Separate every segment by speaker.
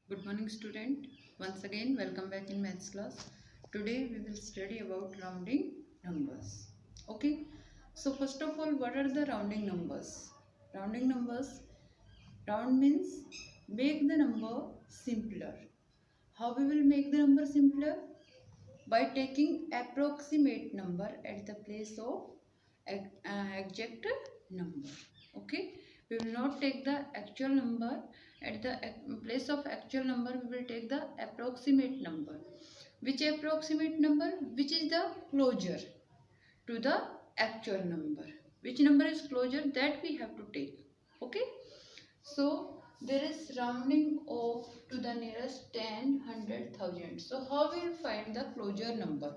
Speaker 1: Good morning student. Once again welcome back in maths class. Today we will study about rounding numbers. Okay. So first of all, what are the rounding numbers? Rounding numbers, round means make the number simpler. How we will make the number simpler? By taking approximate number at the place of exact number. Okay, we will not take the actual number at the place of actual number. We will take the approximate number. Which approximate number? Which is the closer to the actual number. Which number is closer, that we have to take. Okay, so there is rounding off to the nearest 10, 100,000. So how we will find the closure number?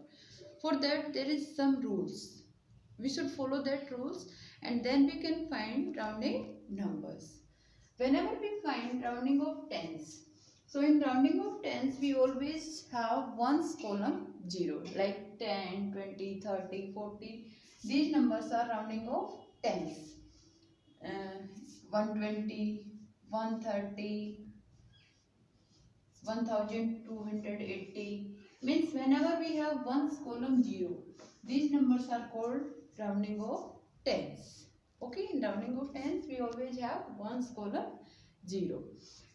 Speaker 1: For that there is some rules. We should follow that rules and then we can find rounding numbers. Whenever we find rounding of tens, so in rounding of tens we always have ones column 0, like 10, 20, 30, 40. These numbers are rounding of tens. 120, 130, 1280. Means whenever we have ones column 0, these numbers are called rounding of tens. Okay, in rounding of tens we always have ones column 0.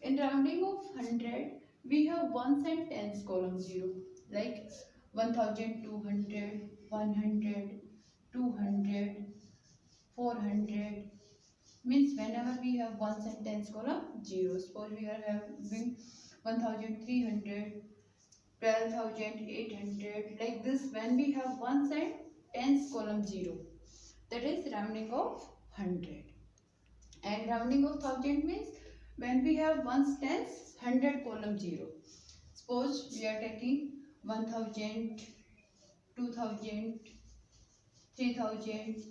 Speaker 1: In rounding of 100 we have ones and tens column 0, like 1200, 100, 200, 400. Means whenever we have ones and tens column 0. Suppose we are having 1300, 12,800, like this. When we have ones and tens column 0, that is rounding of 100. And rounding of 1000 means when we have ones, tens, 100 column 0. Suppose we are taking 1000, 2000, 3000,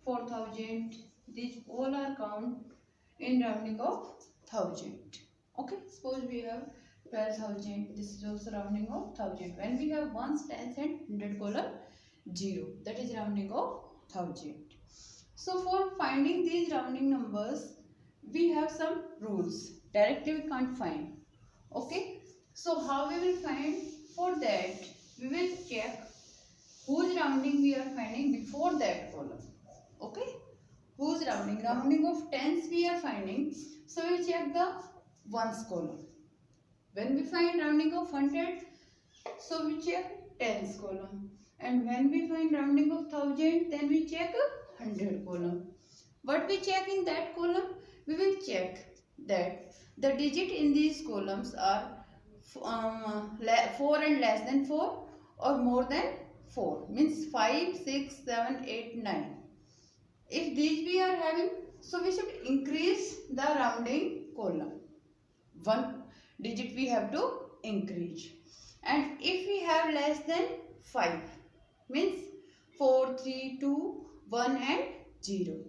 Speaker 1: 4000. These all are count in rounding of 1000. Okay, suppose we have 12,000. This is also rounding of 1000. When we have ones, tens and 100 column 0, that is rounding of 1000. So for finding these rounding numbers, we have some rules. Directly we can't find. Okay, so how we will find? For that we will check whose rounding we are finding before that column. Okay, whose rounding of tens we are finding, so we check the ones column. When we find rounding of 100, so we check tens column, and when we find rounding of 1000, then we check 100 column. What we check in that column? We will check that the digit in these columns are 4 and less than 4 or more than 4, means 5, 6, 7, 8, 9. If these we are having, so we should increase the rounding column. One digit we have to increase. And if we have less than 5, means 4, 3, 2, 1 and 0.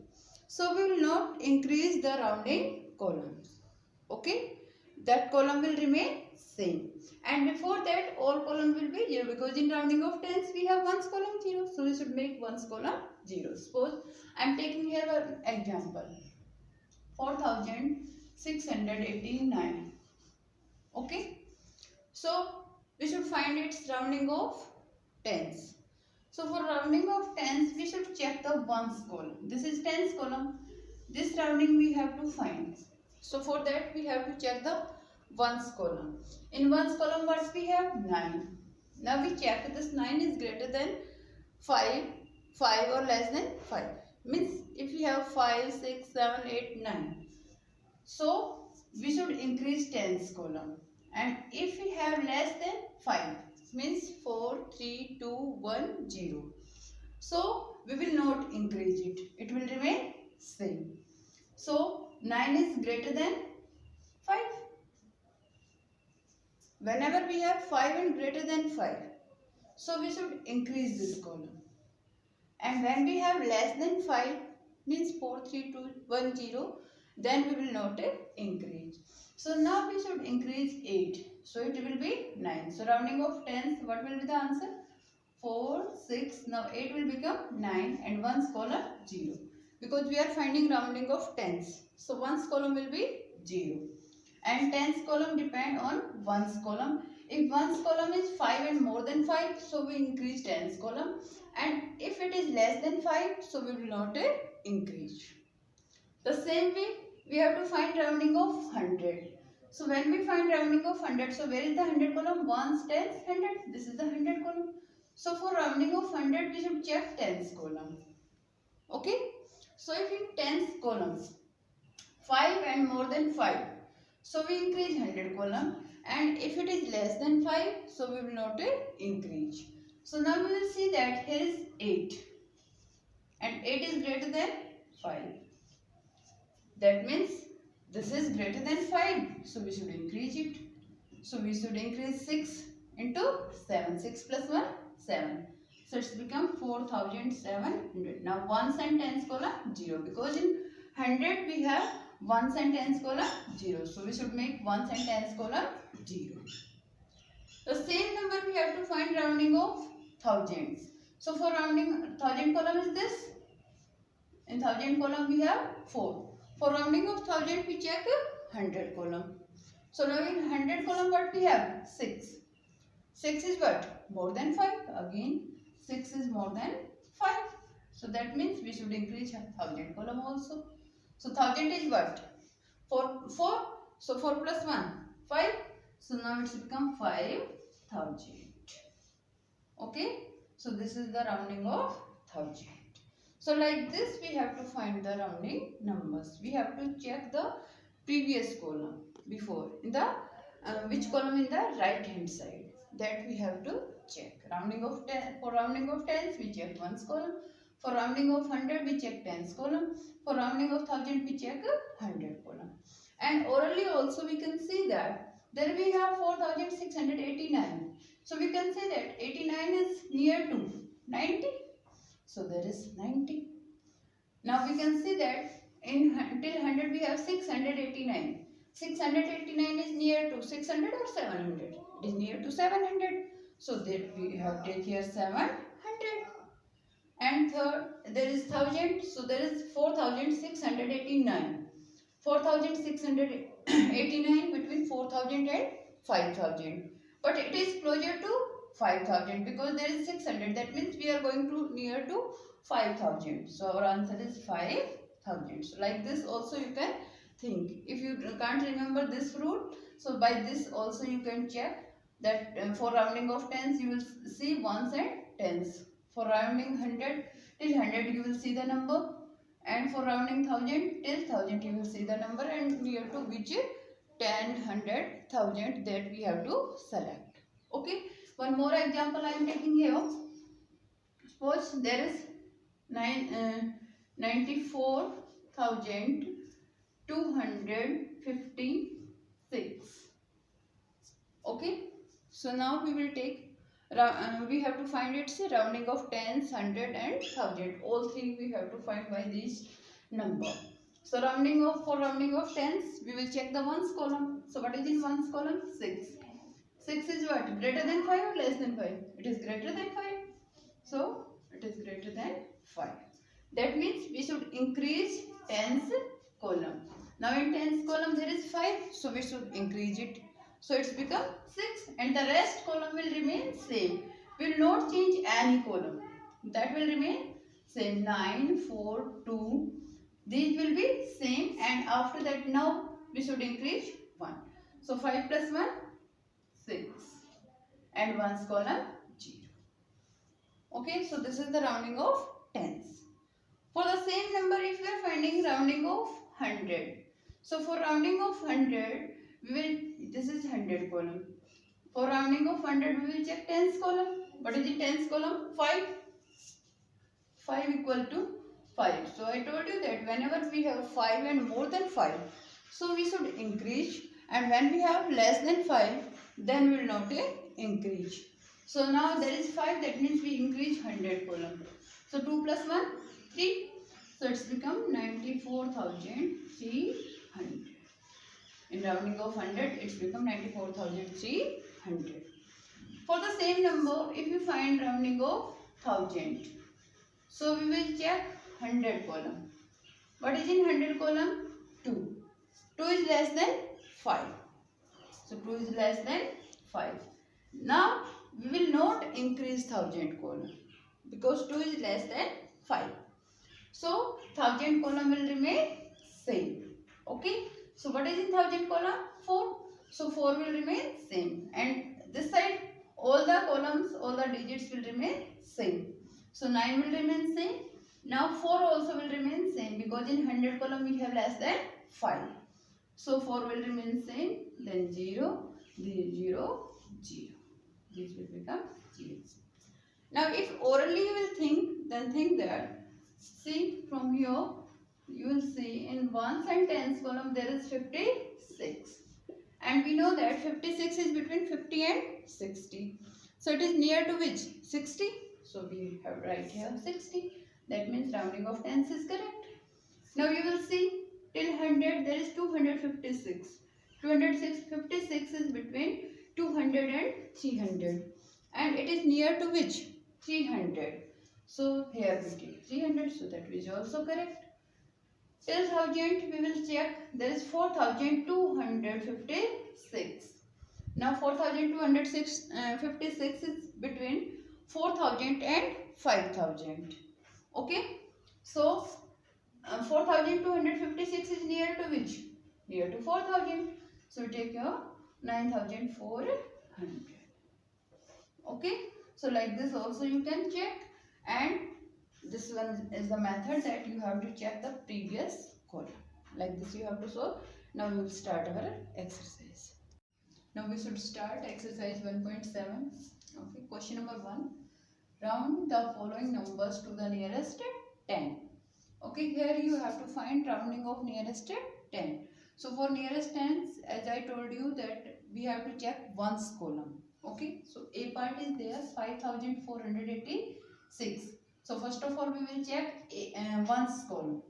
Speaker 1: So we will not increase the rounding columns. Okay, that column will remain same. And before that all column will be 0, because in rounding of tens we have ones column 0. So we should make ones column 0. Suppose I am taking here an example. 4689. Okay, so we should find its rounding of tens. So for rounding of tens, we should check the ones column. This is tens column. This rounding we have to find. So for that we have to check the ones column. In ones column what we have? 9. Now we check this 9 is greater than 5, 5 or less than 5. Means if we have 5, 6, 7, 8, 9. So we should increase tens column. And if we have less than 5, means 4, 3, 2, 1, 0. So we will not increase it. It will remain same. So 9 is greater than 5. Whenever we have 5 and greater than 5, so we should increase this column. And when we have less than 5, means 4, 3, 2, 1, 0, then we will not increase. So now we should increase 8. So it will be 9. So rounding of tens, what will be the answer? 4, 6, now 8 will become 9 and ones column 0. Because we are finding rounding of tens. So ones column will be 0. and tens column depend on ones column. If ones column is 5 and more than 5, so we increase tens column, and if it is less than 5, so we will not increase. The same way we have to find rounding of 100. So when we find rounding of 100, so where is the 100 column? Ones, tens, 100. This is the 100 column. So for rounding of 100, we should check tens column. Okay. So if in tens column 5 and more than 5, so we increase 100 column, and if it is less than 5, so we will not increase. So now we will see that here is 8 and 8 is greater than 5. That means this is greater than 5, so we should increase it. So we should increase 6 into 7. 6 plus 1, 7. So it's become 4700. Now ones and tens column 0, because in 100 we have ones and tens column 0. So we should make ones and tens column 0. The same number we have to find rounding of thousands. So for rounding 1000 column is this. In 1000 column we have 4. For rounding of 1000 we check 100 column. So now in 100 column what we have? 6. 6 is what? More than 5. Again 6 is more than 5. So that means we should increase 1000 column also. So 1000 is what? 4. So 4 plus 1, 5. So now it's become 5000. Okay. So this is the rounding of 1000. So like this we have to find the rounding numbers. We have to check the previous column before. In the which column in the right hand side. That we have to check. Rounding of 10. For rounding of tens we check ones column. For rounding of 100 we check tens column. For rounding of 1000 we check 100 column. And orally also we can see that there we have 4689. So we can say that 89 is near to 90. So there is 90. Now we can see that in till 100 we have 689. 689 is near to 600 or 700. It is near to 700. So that we have take here 700. And third, there is 1000. So there is 4689. 4689 between 4000 and 5000. But it is closer to 5000 because there is 600. That means we are going to near to 5000. So our answer is 5000. So like this also you can think. If you can't remember this rule, so by this also you can check that for rounding of tens you will see ones and tens. For rounding 100 till 100 you will see the number, and for rounding 1000 till 1000 you will see the number, and near to which 10, 100, 1000 that we have to select. Okay. One more example I am taking here. Suppose there is 94,256. Okay. So now we will take we have to find its rounding of tens, 100 and 1000. All three we have to find by this number. So for rounding of tens, we will check the ones column. So what is in ones column? 6. 6 is what? Greater than 5 or less than 5? It is greater than 5. So it is greater than 5. That means we should increase tens column. Now in tens column there is 5. So we should increase it. So it's become 6, and the rest column will remain same. We will not change any column. That will remain same. 9, 4, 2. These will be same, and after that now we should increase 1. So 5 plus 1, 6, and ones column 0. Okay, so this is the rounding of tens. For the same number, if we are finding rounding of 100. So for rounding of 100, we will, this is 100 column. For rounding of 100, we will check tens column. What is the tens column? 5. 5 equal to 5. So I told you that whenever we have 5 and more than 5, so we should increase, and when we have less than 5, then we will not increase. So now there is 5, that means we increase 100 column. So 2 plus 1, 3. So it's become 94,300. In rounding of 100, it's become 94,300. For the same number, if you find rounding of 1000, so we will check 100 column. What is in 100 column? 2. 2 is less than 5. So 2 is less than 5. Now we will not increase thousand column because 2 is less than 5. So thousand column will remain same. Okay. So what is in thousand column? 4. So 4 will remain same. And this side all the columns, all the digits will remain same. So 9 will remain same. Now 4 also will remain same because in 100 column we have less than 5. So 4 will remain same. Then 0, 0, 0. This will become 0. Now if orally you will think, then think that, see from here, you will see in ones and tens column there is 56. And we know that 56 is between 50 and 60. So it is near to which? 60. So we have right here 60. That means rounding of tens is correct. Now you will see till 100 there is 256. 256 is between 200 and 300. And it is near to which? 300. So here we take 300. So that is also correct. Till 1000 we will check. There is 4256. Now 4256 is between 4000 and 5000. Okay. So 4256 is near to which? Near to 4000. So take your 9400. Okay. So like this also you can check. And this one is the method that you have to check the previous column. Like this you have to solve. Now we will start our exercise. Now we should start exercise 1.7. Okay, question number 1. Round the following numbers to the nearest 10. Okay, here you have to find rounding of nearest 10. So for nearest tens, as I told you that we have to check ones column. Okay, so A part is there 5486. So first of all we will check ones column.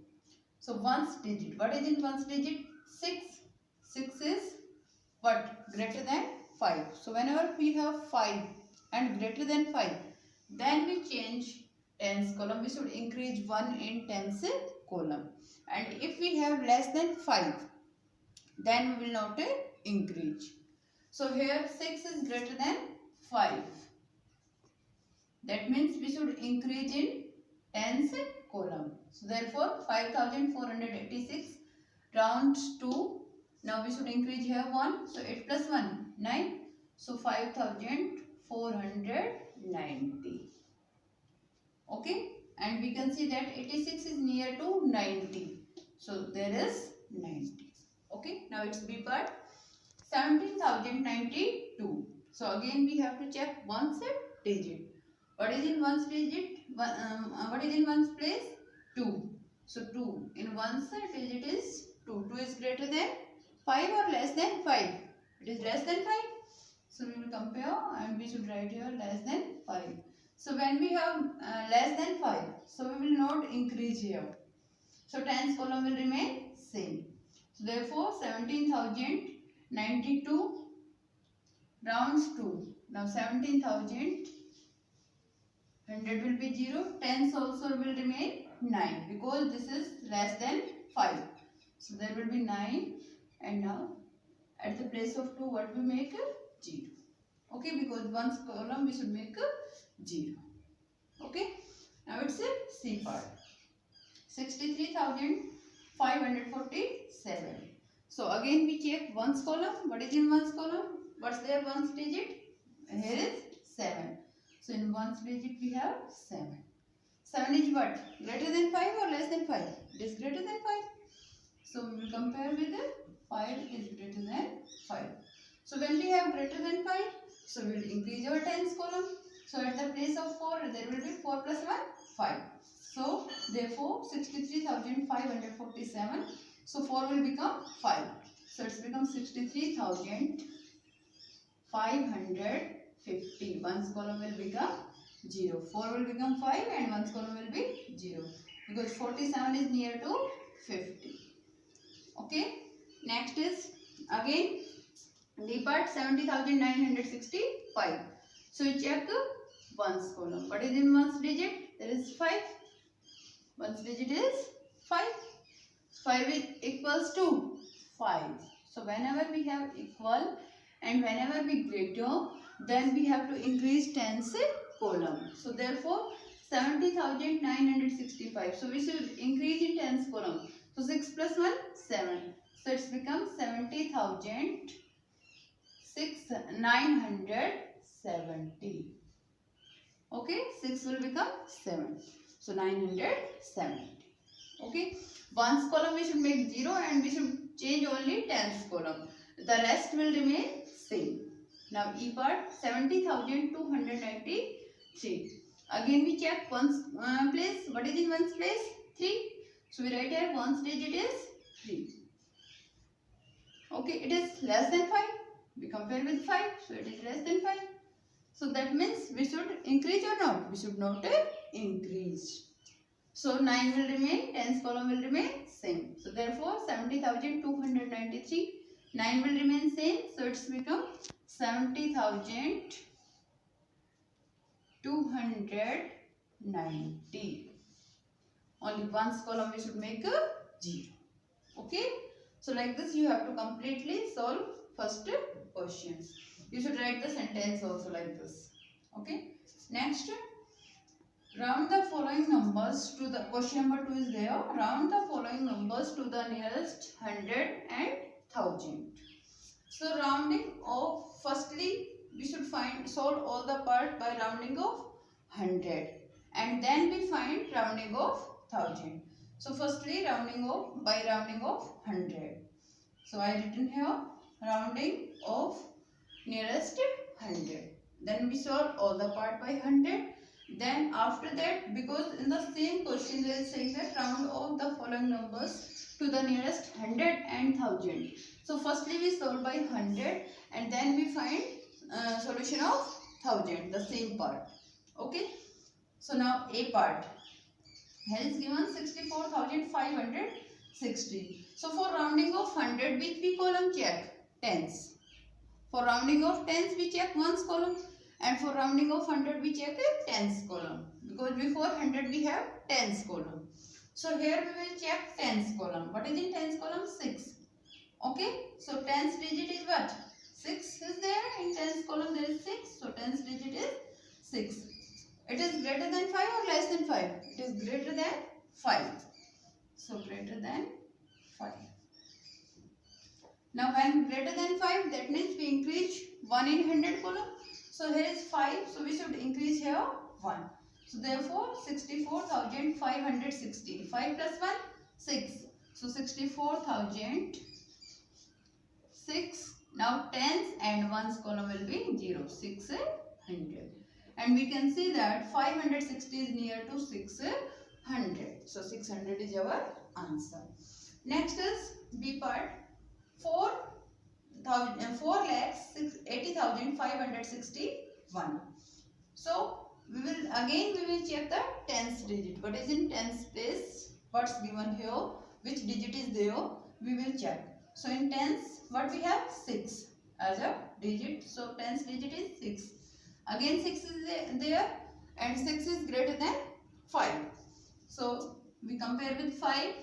Speaker 1: So ones digit. What is in ones digit? 6. 6 is what? Greater than 5. So whenever we have 5 and greater than 5, then we change tens column. We should increase 1 in tens column. And if we have less than 5, then we will not increase. So here 6 is greater than 5. That means we should increase in tens column. So therefore 5486 rounds to, now we should increase here 1. So 8 plus 1, 9. So 5490. Okay. And we can see that 86 is near to 90. So there is 90. Okay. Now it's B part. 17,092. So again we have to check ones digit. What is in ones digit? What is in ones place? 2. So 2 in ones digit is 2. 2 is greater than 5 or less than 5? It is less than 5. So we will compare and we should write here less than 5. So when we have less than 5, so we will not increase here. So tens column will remain same. So therefore 17,092 rounds to, now 17,100 will be 0. Tens also will remain 9 because this is less than 5. So there will be 9 and now at the place of 2 what we make? 0. Okay, because ones column we should make 0. Okay, now it's a C part. 63,547. So again we check ones column. What is in ones column? What's there ones digit? Here is 7. So in ones digit we have 7. 7 is what? Greater than 5 or less than 5? It is greater than 5. So we will compare with 5 is greater than 5. So when we have greater than 5, so we will increase our tens column. So at the place of 4, there will be 4 plus 1, 5. So therefore 63,547. So 4 will become 5. So it's become 63,550. Ones column will become 0. 4 will become 5 and ones column will be 0. Because 47 is near to 50. Okay. Next is again D part 70,965. So we check ones column. What is in ones digit? There is 5. Ones digit is 5. 5 is equals to 5. So whenever we have equal and whenever we greater, then we have to increase tens column. So therefore 70,965. So we should increase in tens column. So 6 plus 1, 7. So it's become 70,970. Okay, 6 will become 7. So 970. Okay, ones column we should make 0 and we should change only tens column. The rest will remain same. Now E part 70,293. Again we check ones place. What is in ones place? 3. So we write here ones digit is 3. Okay, it is less than 5. We compare with 5. So it is less than 5. So that means we should increase or not? We should not increase. So 9 will remain, tens column will remain same. So therefore 70,293. 9 will remain same. So it's become 70,290. Only ones column we should make a 0. Okay. So like this you have to completely solve first question. You should write the sentence also like this. Okay. Next, round the following numbers to the question number 2 is there. Round the following numbers to the nearest 100 and 1000. So rounding of, firstly we should solve all the part by rounding of 100 and then we find rounding of 1000. So firstly rounding of by rounding of 100. So I written here rounding of nearest 100. Then we solve all the part by 100. Then after that, because in the same question they are saying that round of the following numbers to the nearest 100 and 1000. So firstly we solve by 100 and then we find solution of 1000, the same part. Okay. So now A part. Here is given 64,560. So for rounding of 100, which column check? Tens. For rounding of tens, we check ones column. And for rounding of 100, we check a tens column. Because before 100, we have tens column. So here we will check tens column. What is in tens column? 6. Okay. So tens digit is what? 6 is there. In tens column, there is 6. So tens digit is 6. It is greater than 5 or less than 5? It is greater than 5. So greater than 5. Now when greater than 5, that means we increase 1 in 100 column. So here is 5. So we should increase here 1. So therefore 64,560. 5 plus 1, 6. So 64,006. Now tens and ones column will be 0. 600. And we can see that 560 is near to 600. So 600 is our answer. Next is B part. 4,80,561. So we will check the tens digit. What is in tens place? What's given here? Which digit is there? We will check. So in tens, what we have? 6 as a digit. So tens digit is 6. Again 6 is there and 6 is greater than 5. So we compare with 5.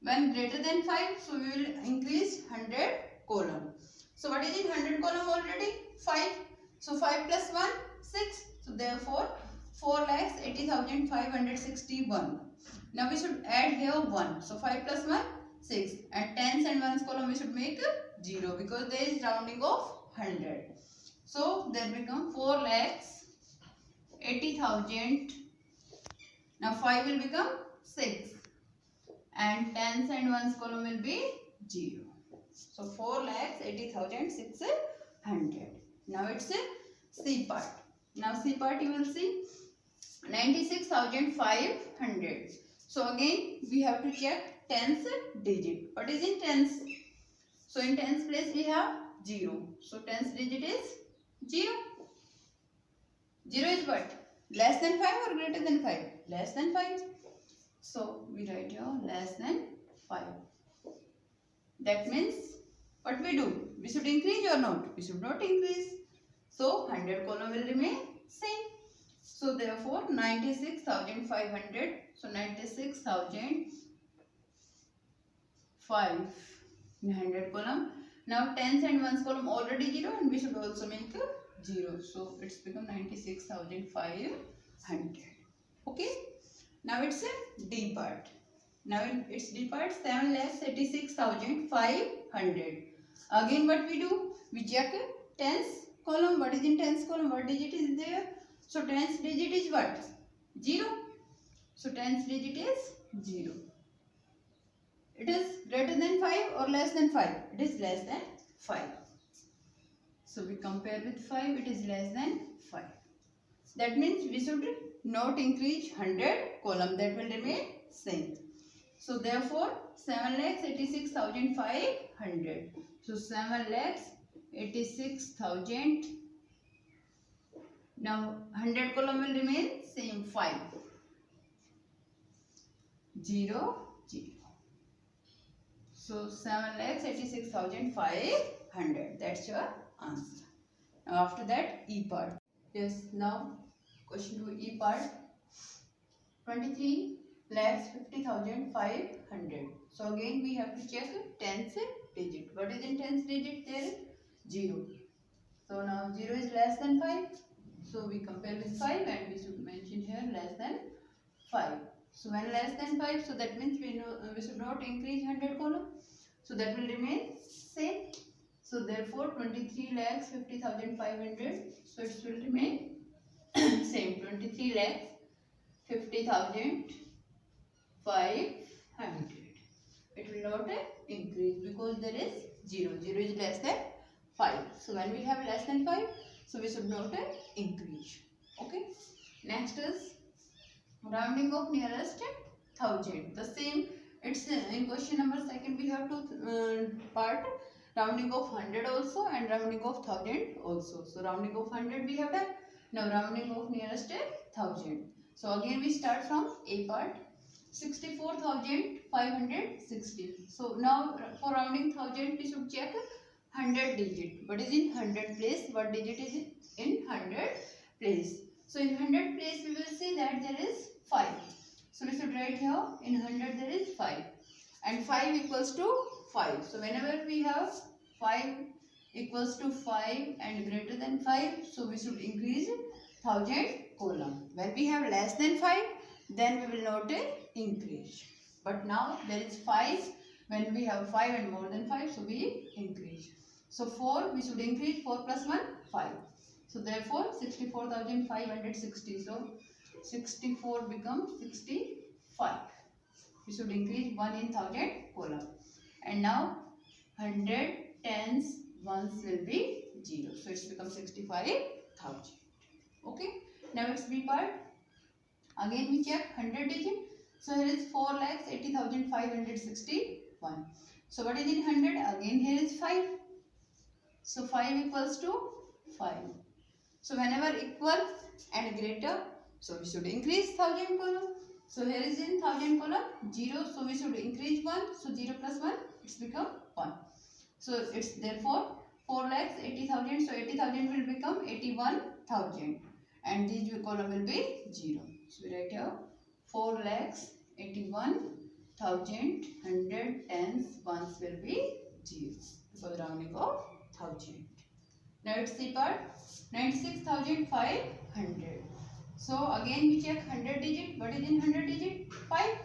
Speaker 1: When greater than 5, so we will increase 100 column. So what is in 100 column already? 5. So 5 plus 1, 6. So therefore 4,80,561. Now we should add here 1. So 5 plus 1, 6. And tens and ones column we should make 0 because there is rounding of 100. So there become 4,80,000. Now 5 will become 6. And tens and ones column will be 0. So 4,80,600. Now it's a C part. Now C part you will see 96,500. So again we have to check tens digit. What is in tens? So in tens place we have 0. So tens digit is 0. 0 is what? Less than 5 or greater than 5? Less than 5. So we write here less than 5. That means what we do? We should increase or not? We should not increase. So 100 column will remain same. So therefore 96,500. So 96,500 5 in 100 column. Now tens and ones column already 0, and we should also make a 0. So it's become 96,500. Okay. Now it's a D part. Now in its D part, 7,86,500. Again what we do? We check tens column. What is in tens column? What digit is there? So tens digit is what? 0. So tens digit is 0. It is greater than 5 or less than 5? It is less than 5. So we compare with 5, it is less than 5. That means we should not increase 100 column, that will remain same. So therefore 7,86,500. So 7,86,000. Now 100 column will remain same 5. 0, 0. So 7,86,500. That's your answer. Now after that E part. Yes, now question to E part. 23,50,500. So again we have to check tens digit. What is in tens digit? There is 0. So now 0 is less than 5. So we compare with 5 and we should mention here less than 5. So when less than 5, so that means we should not increase 100 column. So that will remain same. So therefore 23,50,500. So it will remain same. 23,50,500. It will not increase because there is 0. 0 is less than 5. So when we have less than 5, so we should not increase. Okay. Next is rounding of nearest 1000. The same. It's in question number 2 we have to part rounding of 100 also and rounding of 1000 also. So rounding of 100 we have done. Now rounding of nearest 1000. So again we start from A part. 64,560. So now for rounding 1000 we should check 100 digit. What is in 100 place? What digit is in 100 place? So in 100 place we will see that there is 5. So we should write here in 100 there is 5 and 5 equals to 5. So whenever we have 5 equals to 5 and greater than 5, so we should increase 1000 column. When we have less than 5, then we will not increase. But now there is 5. When we have 5 and more than 5, so we increase. So 4 we should increase. 4 plus 1 5. So therefore 64,560. So 64 becomes 65. We should increase 1 in 1000 column. And now 100 tens ones will be 0. So it becomes 65,000. Okay. Now it's B part. Again we check 100 digit. So here is 4,80,561. So what is in 100? Again here is 5. So 5 equals to 5. So whenever equal and greater, so we should increase 1000 column. So here is in 1000 column 0. So we should increase 1. So 0 plus 1 it's become 1. So it's therefore 4,80,000. So 80,000 will become 81,000 and this column will be 0. So we write here 4,81,000. 100 tens ones will be 0 because rounding of 1000. Now it's C part. 96,500. So again we check 100 digit. What is in 100 digit? 5.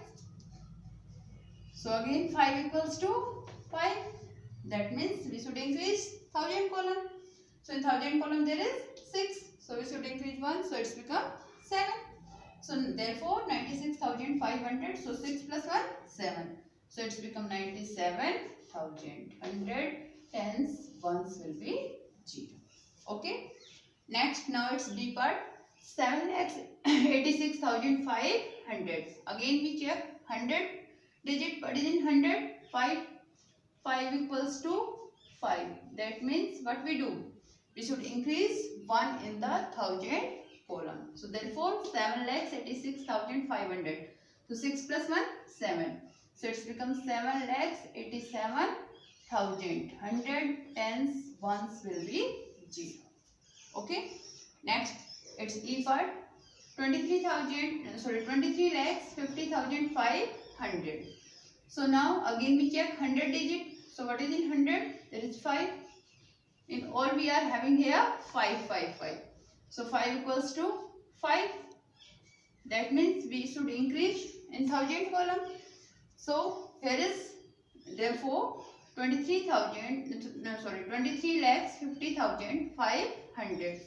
Speaker 1: So again 5 equals to 5. That means we should increase 1000 column. So in 1000 column there is 6. So we should increase 1. So it's become 7. So therefore 96,500. So 6 plus 1 7. So it's become 97,000. 100 tens ones will be 0. Okay. Next now it's D part. 7,86,500. Again we check 100 digit. What is in 100? 5. 5 equals to 5. That means what we do? We should increase 1 in the 1000 column. So therefore 7,86,500. So 6 plus 1 7. So it's become 7,87,000. 100 tens ones will be 0. Okay. Next it's E part. 23,50,500. So now again we check 100 digit. So what is in 100? There is 5. In all we are having here 5, 5, 5. So 5 equals to 5. That means we should increase in thousand column. So here is therefore 23 lakhs 50,500.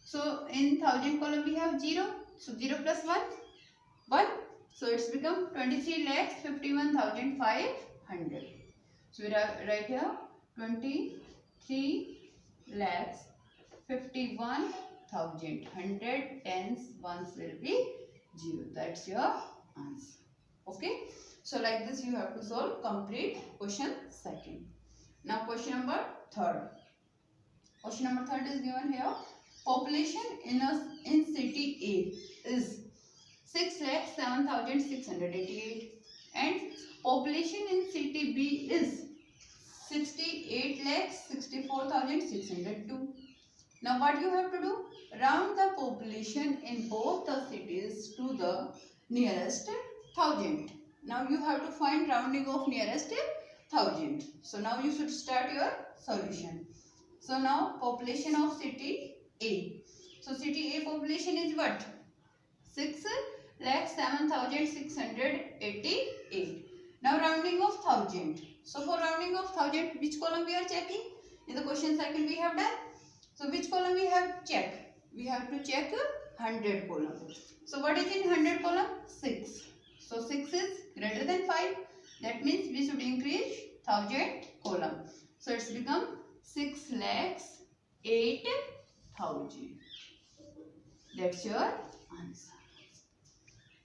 Speaker 1: So in thousand column we have 0. So 0 plus 1, 1. So it's become 23 lakhs 51,500. So we write here 23 lakhs 51,000. 100 tens ones will be 0. That's your answer. Okay. So like this you have to solve complete question second. Now question number third. Question number third is given here. Population in city A is 6,07,688 and population in city B is 68,64,602. Now what you have to do? Round the population in both the cities to the nearest 1,000. Now you have to find rounding of nearest 1,000. So now you should start your solution. So now population of city A. So city A population is what? 6,07,688. Now rounding of 1,000. So for rounding of 1,000, which column we are checking? In the question second we have done. So which column we have checked? We have to check 100 column. So what is in 100 column? 6. So 6 is greater than 5. That means we should increase 1,000 column. So it's become 6,08,000. That's your answer.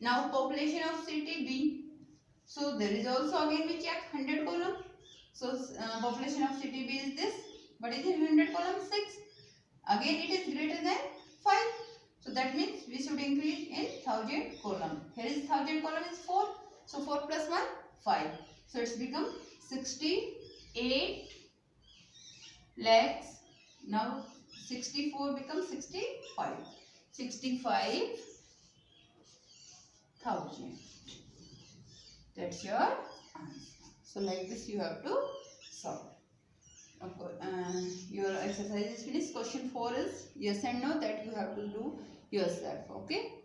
Speaker 1: Now population of city B. So there is also again we check 100 column. So population of city B is this. What is in 100 column? 6. Again it is greater than 5. So that means we should increase in 1,000 column. Here is 1,000 column is 4. So 4 plus 1, 5. So it's become 68 lakhs. Now 64 becomes 65. 65,000. That's your answer. So like this you have to solve. Your exercise is finished. Question 4 is yes and no, that you have to do yourself. Okay.